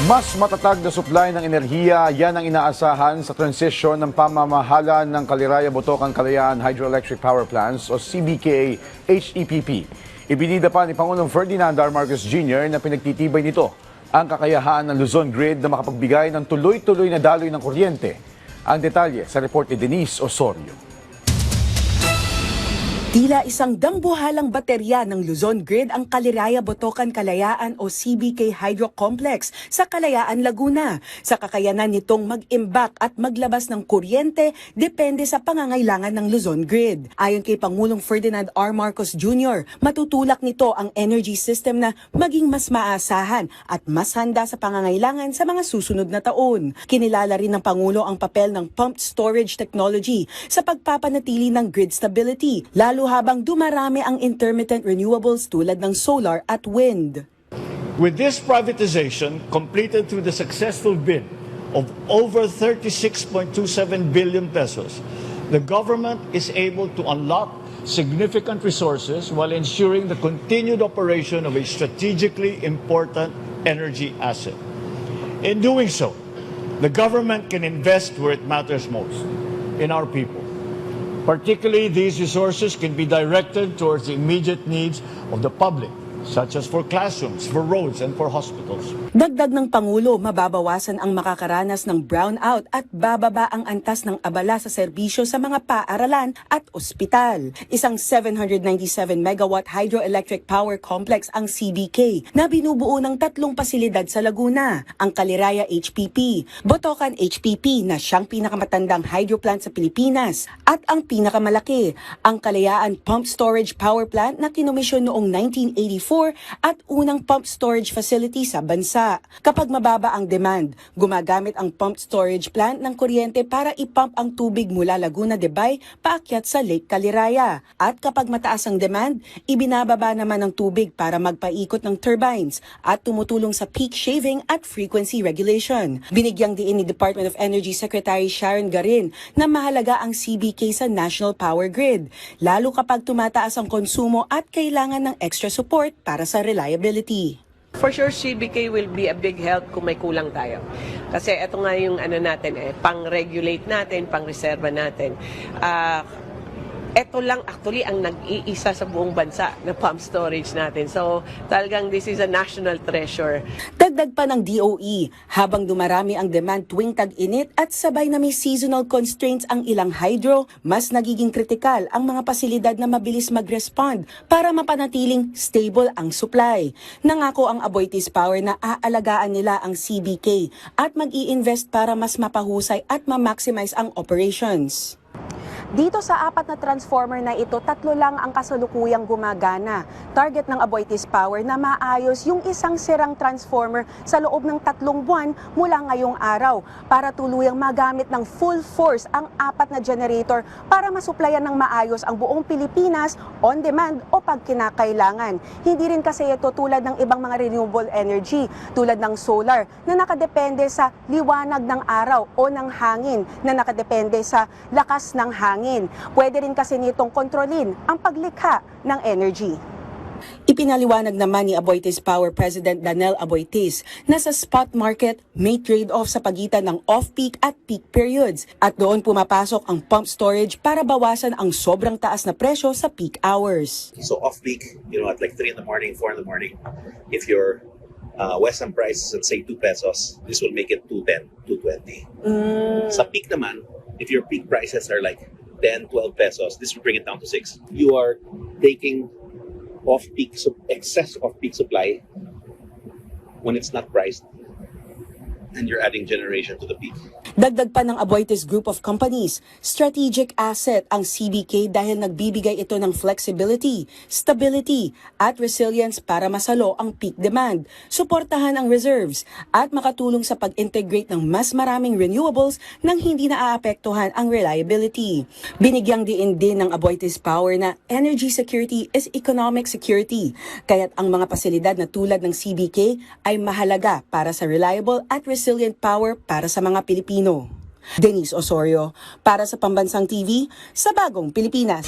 Mas matatag na supply ng enerhiya, yan ang inaasahan sa transisyon ng pamamahala ng Caliraya Botocan Kalayaan Hydroelectric Power Plants o CBK HEPP. Ibinida pa ni Pangulong Ferdinand R. Marcos Jr. na pinagtitibay nito ang kakayahan ng Luzon Grid na makapagbigay ng tuloy-tuloy na daloy ng kuryente. Ang detalye sa report ni Denise Osorio. Tila isang dambuhalang baterya ng Luzon Grid ang Caliraya Botocan Kalayaan o CBK Hydro Complex sa Kalayaan, Laguna. Sa kakayanan nitong mag-imbak at maglabas ng kuryente depende sa pangangailangan ng Luzon Grid. Ayon kay Pangulong Ferdinand R. Marcos Jr., matutulak nito ang energy system na maging mas maasahan at mas handa sa pangangailangan sa mga susunod na taon. Kinilala rin ng Pangulo ang papel ng pumped storage technology sa pagpapanatili ng grid stability, lalo habang dumarami ang intermittent renewables tulad ng solar at wind. With this privatization completed through the successful bid of over 36.27 billion pesos, the government is able to unlock significant resources while ensuring the continued operation of a strategically important energy asset. In doing so, the government can invest where it matters most, in our people. Particularly, these resources can be directed towards the immediate needs of the public, such as for classrooms, for roads, and for hospitals. Dagdag ng Pangulo, mababawasan ang makakaranas ng brownout at bababa ang antas ng abala sa serbisyo sa mga paaralan at ospital. Isang 797 megawatt hydroelectric power complex ang CBK na binubuo ng 3 pasilidad sa Laguna, ang Caliraya HPP, Botocan HPP na siyang pinakamatandang hydro plant sa Pilipinas, at ang pinakamalaki, ang Kalayaan Pump Storage Power Plant na kinomisyon noong 1984 at unang pump storage facility sa bansa. Kapag mababa ang demand, gumagamit ang pumped storage plant ng kuryente para ipump ang tubig mula Laguna de Bay paakyat sa Lake Caliraya. At kapag mataas ang demand, ibinababa naman ang tubig para magpaikot ng turbines at tumutulong sa peak shaving at frequency regulation. Binigyang diin ni Department of Energy Secretary Sharon Garin na mahalaga ang CBK sa national power grid, lalo kapag tumataas ang konsumo at kailangan ng extra support para sa reliability. For sure, CBK will be a big help kung may kulang tayo. Kasi ito nga yung natin, pang-regulate natin, pang-reserva natin. Ito lang actually ang nag-iisa sa buong bansa na pump storage natin. So talagang this is a national treasure. Dagdag pa ng DOE, habang dumarami ang demand tuwing tag-init at sabay na may seasonal constraints ang ilang hydro, mas nagiging kritikal ang mga pasilidad na mabilis mag-respond para mapanatiling stable ang supply. Nangako ang Aboitiz Power na aalagaan nila ang CBK at mag-i-invest para mas mapahusay at ma-maximize ang operations. Dito sa 4 na transformer na ito, 3 lang ang kasalukuyang gumagana. Target ng Aboitiz Power na maayos yung isang sirang transformer sa loob ng 3 buwan mula ngayong araw para tuluyang magamit ng full force ang 4 na generator para masuplayan ng maayos ang buong Pilipinas on demand o pag kinakailangan. Hindi rin kasi ito tulad ng ibang mga renewable energy tulad ng solar na nakadepende sa liwanag ng araw o ng hangin na nakadepende sa lakas ng hangin. Pwede rin kasi nitong kontrolin ang paglikha ng energy. Ipinaliwanag naman ni Aboitiz Power President Danel Aboitiz na sa spot market may trade-off sa pagitan ng off-peak at peak periods at doon pumapasok ang pump storage para bawasan ang sobrang taas na presyo sa peak hours. So off-peak, at like 3 in the morning, 4 in the morning, if your Western price is at say 2 pesos, this will make it 2.10, 2.20. Sa peak naman, if your peak prices are like 10, 12 pesos, this will bring it down to 6. You are taking excess off-peak supply when it's not priced, and you're adding generation to the peak. Dagdag pa ng Aboitiz Group of Companies, strategic asset ang CBK dahil nagbibigay ito ng flexibility, stability, at resilience para masalo ang peak demand, suportahan ang reserves, at makatulong sa pag-integrate ng mas maraming renewables nang hindi naaapektuhan ang reliability. Binigyang diin din ng Aboitiz Power na energy security is economic security, kaya't ang mga pasilidad na tulad ng CBK ay mahalaga para sa reliable at resilient power para sa mga Pilipino. Denise Osorio, para sa Pambansang TV, sa Bagong Pilipinas.